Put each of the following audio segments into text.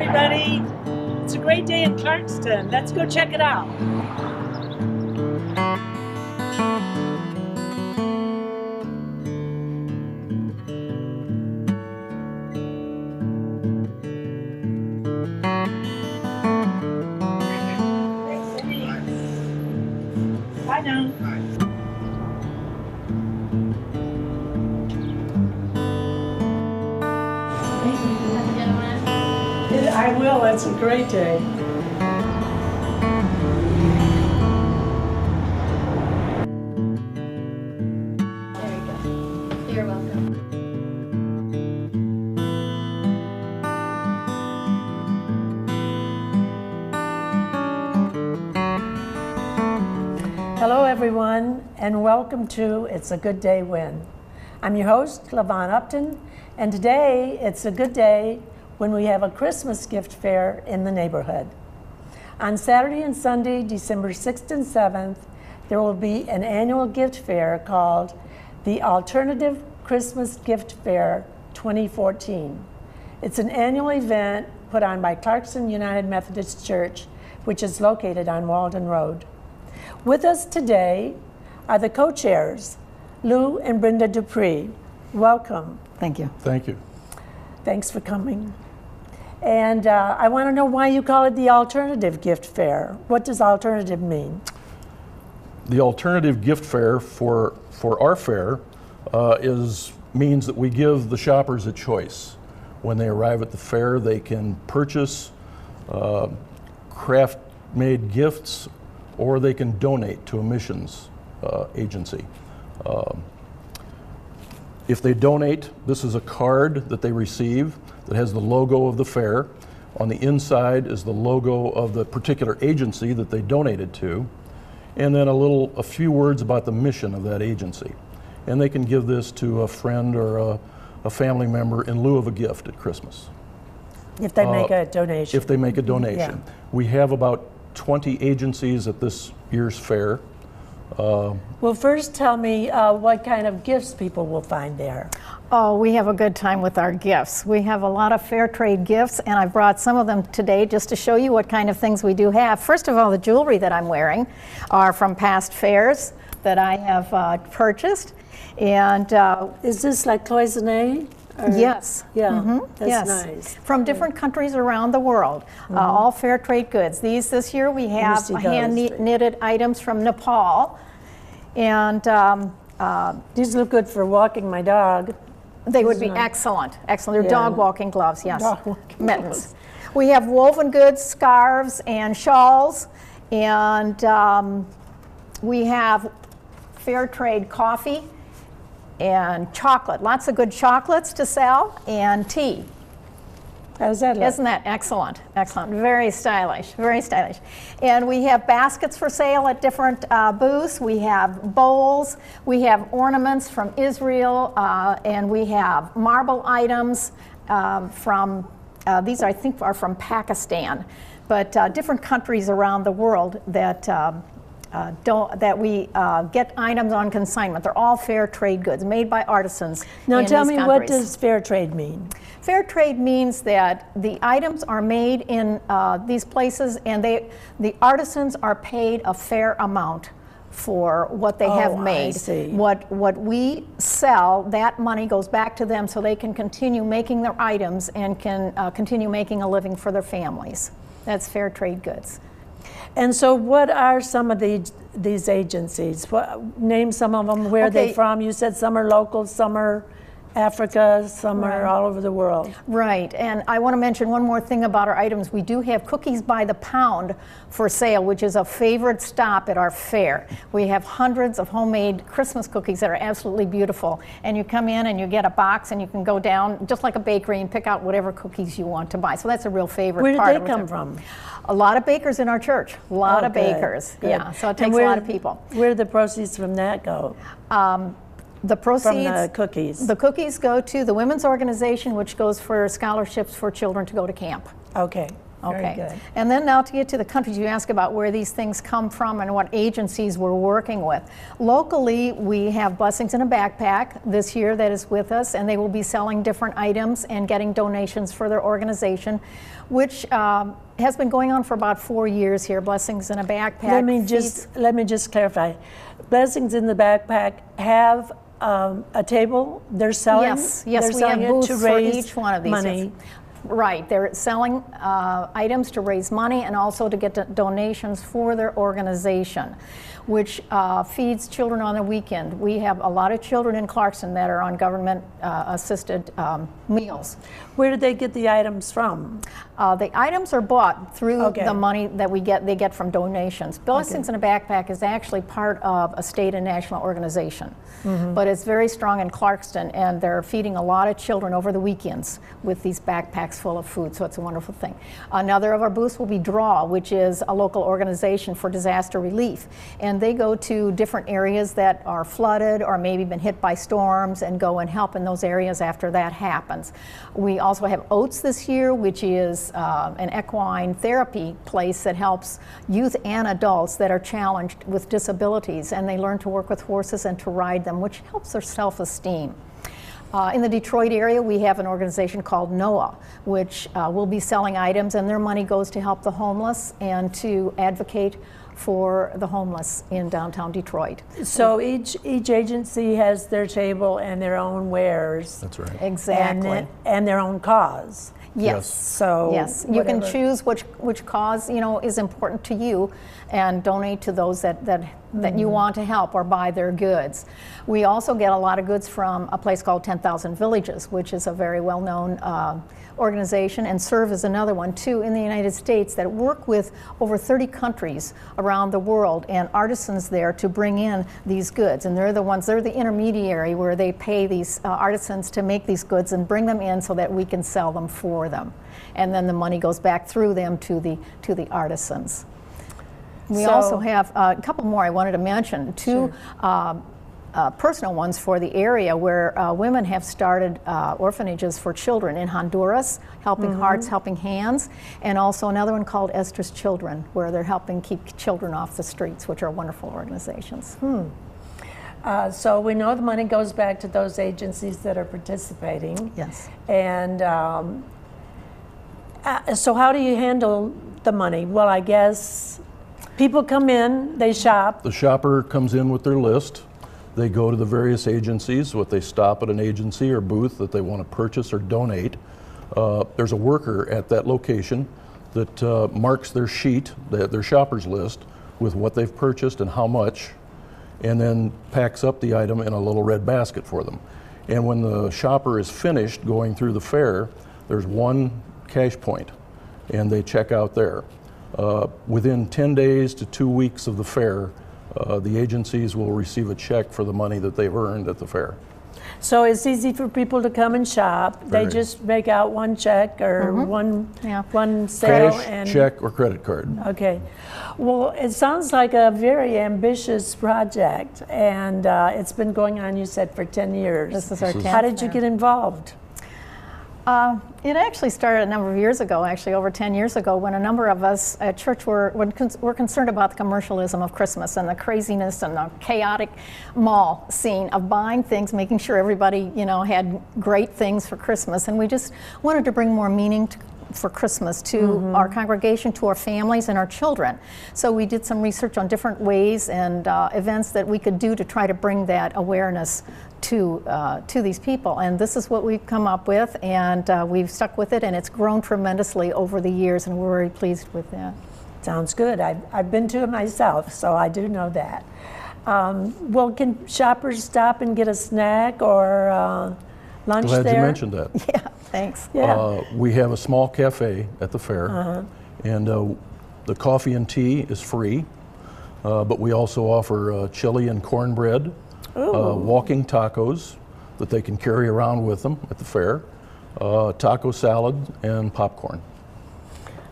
everybody. It's a great day in Clarkston. Let's go check it out. Bye now. I will. It's a great day. There you go. You're welcome. Hello, everyone, and welcome to It's a Good Day When. I'm your host, Lavon Upton, and today it's a good day when we have a Christmas gift fair in the neighborhood. On Saturday and Sunday, December 6th and 7th, there will be an annual gift fair called the Alternative Christmas Gift Fair 2014. It's an annual event put on by Clarkston United Methodist Church, which is located on Walden Road. With us today are the co-chairs, Lou and Brenda Dupree. Welcome. Thank you. Thank you. Thanks for coming. And I want to know why you call it the Alternative Gift Fair. What does alternative mean? The alternative gift fair for our fair means that we give the shoppers a choice. When they arrive at the fair, they can purchase craft-made gifts, or they can donate to a missions agency. If they donate, this is a card that they receive that has the logo of the fair. On the inside is the logo of the particular agency that they donated to, and then a few words about the mission of that agency. And they can give this to a friend or a family member in lieu of a gift at Christmas. If they make a donation. If they make a donation. Yeah. We have about 20 agencies at this year's fair. Well, first tell me what kind of gifts people will find there. Oh, we have a good time with our gifts. We have a lot of fair trade gifts, and I brought some of them today just to show you what kind of things we do have. First of all, the jewelry that I'm wearing are from past fairs that I have purchased. And is this like cloisonne? yes. Yeah, mm-hmm. that's yes. nice. From different countries around the world, all fair trade goods. This year we have hand knitted items from Nepal. And these look good for walking my dog. they would be excellent. Excellent. They're dog walking gloves, yes. Dog walking Mittens. gloves. We have woven goods, scarves, and shawls. And we have fair trade coffee and chocolate. Lots of good chocolates to sell, and tea. How does that look? Isn't that excellent? Excellent. Very stylish. Very stylish. And we have baskets for sale at different booths. We have bowls. We have ornaments from Israel. And we have marble items from, these I think are from Pakistan. But different countries around the world that we get items on consignment. They're all fair trade goods made by artisans. Now in tell these me, countries. what does fair trade mean? Fair trade means that the items are made in these places, and the artisans are paid a fair amount for what they have made. I see. What we sell, that money goes back to them so they can continue making their items and can continue making a living for their families. That's fair trade goods. And so what are some of these agencies? Name some of them. Where are they from? You said some are local, some are Africa, some are all over the world. Right, and I want to mention one more thing about our items. We do have cookies by the pound for sale, which is a favorite stop at our fair. We have hundreds of homemade Christmas cookies that are absolutely beautiful. And you come in and you get a box and you can go down, just like a bakery, and pick out whatever cookies you want to buy. So that's a real favorite Where part. Where did they come from? A lot of bakers in our church. A lot of bakers. Good. Yeah, so it takes a lot of people. Where do the proceeds from that go? The proceeds from the cookies. The cookies go to the women's organization, which goes for scholarships for children to go to camp. Okay. Okay. good. And then now to get to the countries, you ask about where these things come from and what agencies we're working with. Locally, we have Blessings in a Backpack this year that is with us, and they will be selling different items and getting donations for their organization, which has been going on for about 4 years here. Blessings in a Backpack. Let me just clarify. Blessings in the Backpack have a table they're selling. Yes, they're we have selling it booths to for raise each one of these. money. Yes. Right, they're selling items to raise money and also to get donations for their organization, which feeds children on the weekend. We have a lot of children in Clarkston that are on government assisted meals. Where do they get the items from? The items are bought through Okay. the money that they get from donations. Blessings in a Backpack is actually part of a state and national organization, but it's very strong in Clarkston, and they're feeding a lot of children over the weekends with these backpacks full of food, so it's a wonderful thing. Another of our booths will be DRAW, which is a local organization for disaster relief, and they go to different areas that are flooded or maybe been hit by storms and go and help in those areas after that happens. We also have OATS this year, which is an equine therapy place that helps youth and adults that are challenged with disabilities, and they learn to work with horses and to ride them, which helps their self-esteem. In the Detroit area, we have an organization called NOAA, which will be selling items, and their money goes to help the homeless and to advocate for the homeless in downtown Detroit. So each agency has their table and their own wares. That's right. Exactly. And their own cause. Yes. So yes, you can whatever. choose which cause is important to you, and donate to those that you want to help or buy their goods. We also get a lot of goods from a place called 10,000 Villages, which is a very well-known organization, and Serve is another one too in the United States that work with over 30 countries around the world and artisans there to bring in these goods. And they're the intermediary where they pay these artisans to make these goods and bring them in so that we can sell them for them. And then the money goes back through them to the artisans. We also have a couple more I wanted to mention. Two personal ones for the area where women have started orphanages for children in Honduras, Helping Hearts, Helping Hands, and also another one called Esther's Children, where they're helping keep children off the streets, which are wonderful organizations. So we know the money goes back to those agencies that are participating. Yes. And so how do you handle the money? Well, I guess people come in, they shop. The shopper comes in with their list. They go to the various agencies. They stop at an agency or booth that they want to purchase or donate. There's a worker at that location that marks their sheet, their shopper's list, with what they've purchased and how much, and then packs up the item in a little red basket for them. And when the shopper is finished going through the fair, there's one cash point, and they check out there. Within 10 days to 2 weeks of the fair, the agencies will receive a check for the money that they've earned at the fair. So it's easy for people to come and shop. They Very. just make out one check or one sale. Cash, check, or credit card. Okay. Well, it sounds like a very ambitious project, and it's been going on, you said, for 10 years. This is our 10th How did you fair. get involved? It actually started a number of years ago, actually over 10 years ago, when a number of us at church were concerned about the commercialism of Christmas and the craziness and the chaotic mall scene of buying things, making sure everybody, had great things for Christmas. And we just wanted to bring more meaning for Christmas to our congregation, to our families and our children. So we did some research on different ways and events that we could do to try to bring that awareness to these people. And this is what we've come up with, and we've stuck with it, and it's grown tremendously over the years, and we're very pleased with that. Sounds good. I've been to it myself, so I do know that. Well, can shoppers stop and get a snack or lunch Glad there? you mentioned that. Yeah, thanks. Yeah. We have a small cafe at the fair, and the coffee and tea is free, but we also offer chili and cornbread, walking tacos that they can carry around with them at the fair, taco salad, and popcorn.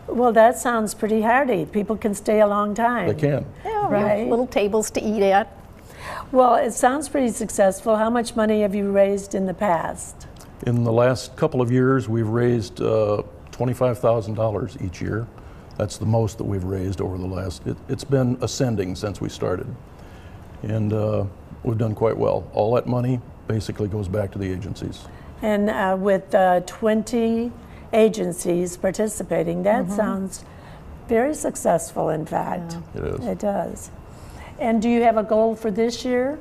Well, that sounds pretty hearty. People can stay a long time. They can. Yeah, Right. little tables to eat at. Well, it sounds pretty successful. How much money have you raised in the past? In the last couple of years, we've raised $25,000 each year. That's the most that we've raised over the last, it's been ascending since we started. And we've done quite well. All that money basically goes back to the agencies. And with 20 agencies participating, that sounds very successful, in fact. Yeah. It is. It does. And do you have a goal for this year?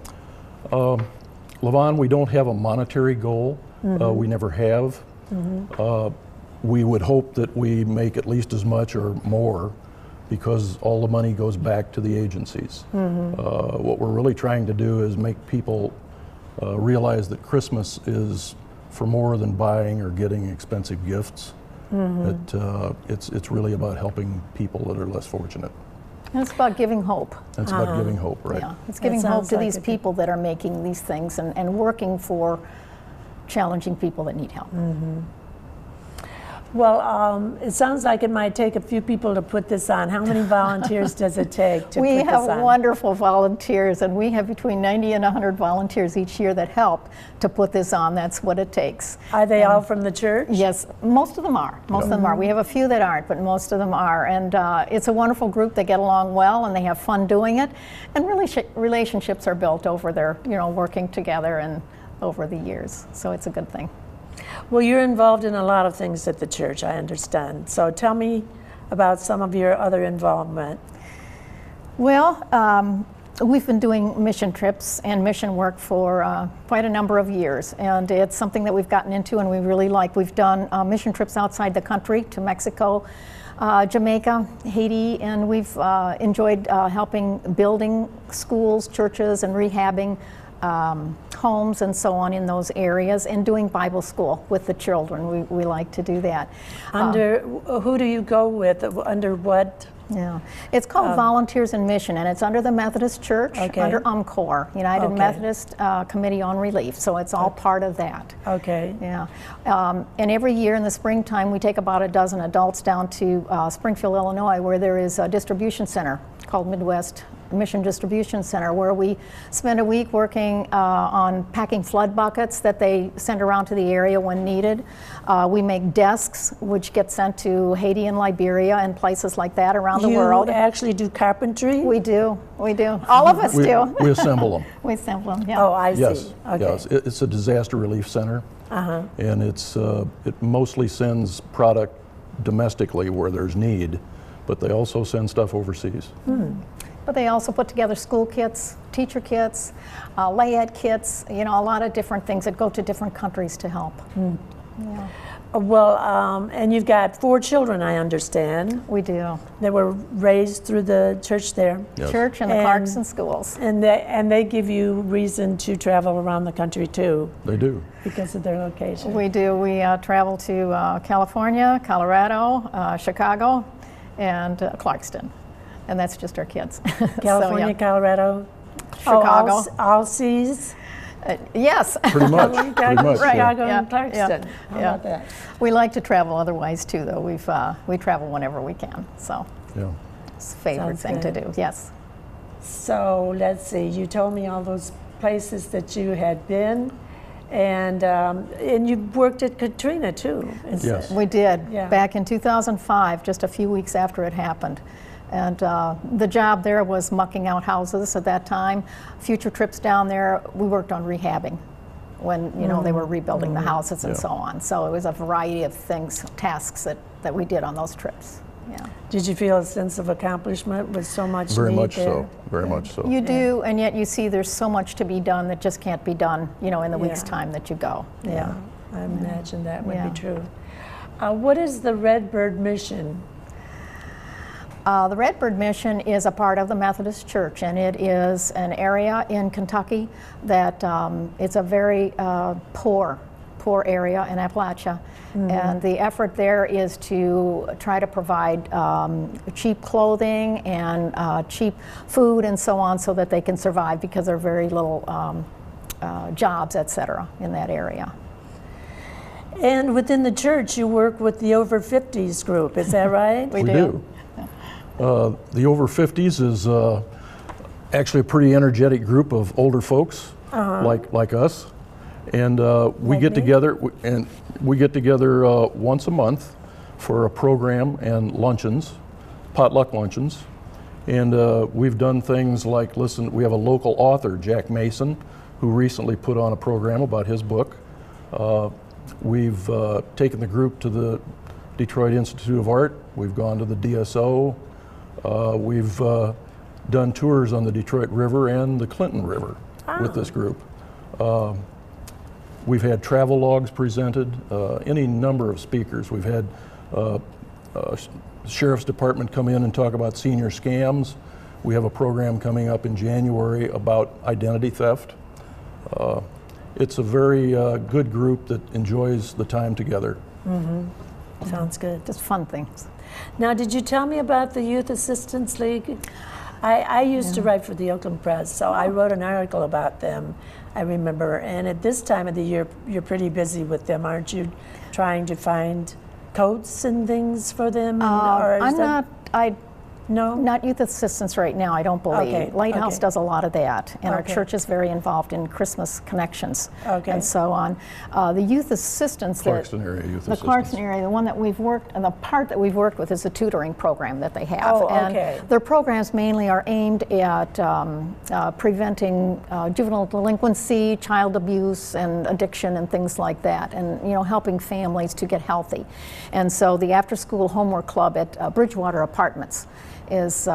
Levon, we don't have a monetary goal. We never have. We would hope that we make at least as much or more because all the money goes back to the agencies. What we're really trying to do is make people realize that Christmas is for more than buying or getting expensive gifts. It's really about helping people that are less fortunate. And it's about giving hope. It's about giving hope, right? Yeah, it's giving hope sounds to like these people that are making these things and working for challenging people that need help. Well, it sounds like it might take a few people to put this on. How many volunteers does it take to We put this have on? wonderful volunteers, and we have between 90 and 100 volunteers each year that help to put this on. That's what it takes. Are they all from the church? Yes, most of them are. Most of them are. We have a few that aren't, but most of them are. And it's a wonderful group. They get along well, and they have fun doing it. And really, relationships are built over their, working together and over the years. So it's a good thing. Well, you're involved in a lot of things at the church, I understand. So tell me about some of your other involvement. Well, we've been doing mission trips and mission work for quite a number of years, and it's something that we've gotten into and we really like. We've done mission trips outside the country to Mexico, Jamaica, Haiti, and we've enjoyed helping building schools, churches, and rehabbing homes and so on in those areas, and doing Bible school with the children. We like to do that. Under who do you go with? Under what? Yeah, it's called Volunteers in Mission, and it's under the Methodist Church, under UMCOR, United Methodist Committee on Relief, so it's all part of that. Okay. Yeah, and every year in the springtime we take about a dozen adults down to Springfield, Illinois, where there is a distribution center called Midwest Mission Distribution Center, where we spend a week working on packing flood buckets that they send around to the area when needed. We make desks, which get sent to Haiti and Liberia and places like that around the world. You actually do carpentry? We do. All of us do. We assemble them. We assemble them, yeah. Oh, I Yes, see. Okay. yes. It's a disaster relief center, and it mostly sends product domestically where there's need, but they also send stuff overseas. But they also put together school kits, teacher kits, lay-ed kits, a lot of different things that go to different countries to help. Yeah. Well, and you've got 4 children, I understand. We do. They were raised through the church there. Yes. Church and the Clarkson schools. And they give you reason to travel around the country too, They do. because of their location. We do. We travel to California, Colorado, Chicago, and Clarkston. And that's just our kids. California, So, yeah. Colorado, Chicago. all seas. Yes. Pretty much. Pretty much. Right. Chicago Yeah, and Clarkston. yeah, How yeah. about that? We like to travel otherwise too, though. We travel whenever we can. So Yeah. it's a favorite Sounds thing to good. do. Yes. So let's see. You told me all those places that you had been, and you worked at Katrina too. Yes. We did. Yeah. Back in 2005, just a few weeks after it happened. And the job there was mucking out houses at that time. Future trips down there, we worked on rehabbing when they were rebuilding the houses and Yeah. so on. So it was a variety of things, tasks that we did on those trips. Yeah. Did you feel a sense of accomplishment with so much Very need much there? so. Very much so. You do, and yet you see there's so much to be done that just can't be done, in the week's Yeah. time that you go. Yeah, I imagine that would Yeah. be true. What is the Redbird Mission? The Redbird Mission is a part of the Methodist Church, and it is an area in Kentucky that it's a very poor area in Appalachia. And the effort there is to try to provide cheap clothing and cheap food and so on so that they can survive, because there are very little jobs, et cetera, in that area. And within the church, you work with the over 50s group, is that right? We We do. do. The over 50s is actually a pretty energetic group of older folks like us, and we Like get me? together once a month for a program and luncheons, potluck luncheons. And we've done things like, we have a local author, Jack Mason, who recently put on a program about his book. We've taken the group to the Detroit Institute of Art. We've gone to the DSO. We've done tours on the Detroit River and the Clinton River with this group. We've had travel logs presented, any number of speakers. We've had Sheriff's Department come in and talk about senior scams. We have a program coming up in January about identity theft. It's a very good group that enjoys the time together. Sounds good. Just fun things. Now, did you tell me about the Youth Assistance League? I used to write for the Oakland Press, so I wrote an article about them, I remember. And at this time of the year, you're pretty busy with them, aren't you? Trying to find coats and things for them? No? Not youth assistance right now, I don't believe. Okay, Lighthouse okay. does a lot of that, and our Okay. church is very involved in Christmas connections Okay. and so on. The youth assistance, Clarkston area youth the assistance. Clarkston area, the one that we've worked, and the part that we've worked with is the tutoring program that they have. Oh, and okay. their programs mainly are aimed at preventing juvenile delinquency, child abuse, and addiction, and things like that, and helping families to get healthy. And so the after-school homework club at Bridgewater Apartments has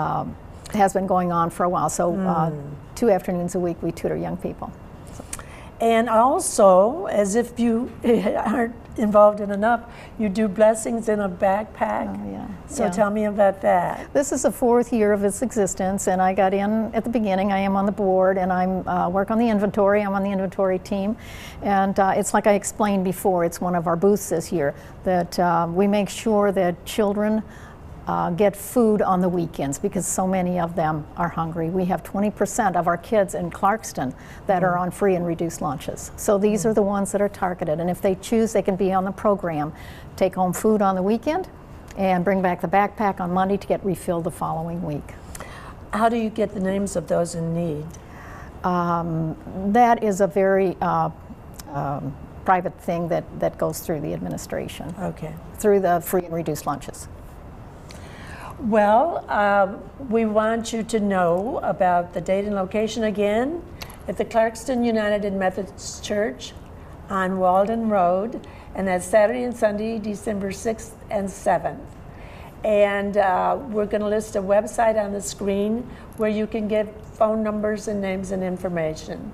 been going on for a while. So 2 afternoons a week we tutor young people. And also, as if you aren't involved in enough, you do blessings in a backpack. Oh, yeah. So Yeah. tell me about that. This is the 4th year of its existence, and I got in at the beginning. I am on the board, and I work on the inventory. I'm on the inventory team, and it's like I explained before. It's one of our booths this year that we make sure that children get food on the weekends because so many of them are hungry. We have 20% of our kids in Clarkston that are on free and reduced lunches. So these are the ones that are targeted, and if they choose, they can be on the program, take home food on the weekend, and bring back the backpack on Monday to get refilled the following week. How do you get the names of those in need? That is a very private thing that goes through the administration, Okay. through the free and reduced lunches. Well, we want you to know about the date and location again at the Clarkston United Methodist Church on Walden Road, and that's Saturday and Sunday, December 6th and 7th. And we're going to list a website on the screen where you can get phone numbers and names and information.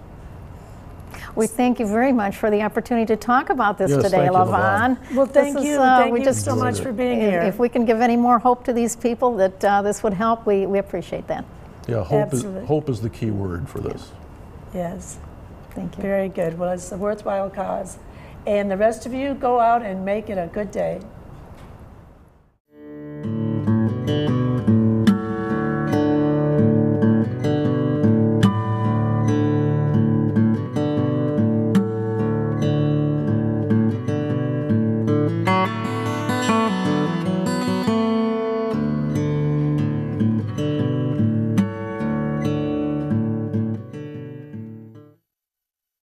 We thank you very much for the opportunity to talk about this Yes, today, thank you, LaVon. LaVon. Well, thank This is, you. we Thank you just so much for being here. If we can give any more hope to these people that this would help, we appreciate that. Yeah, Absolutely. hope is the key word for this. Yes. Thank you. Very good. Well, it's a worthwhile cause. And the rest of you, go out and make it a good day.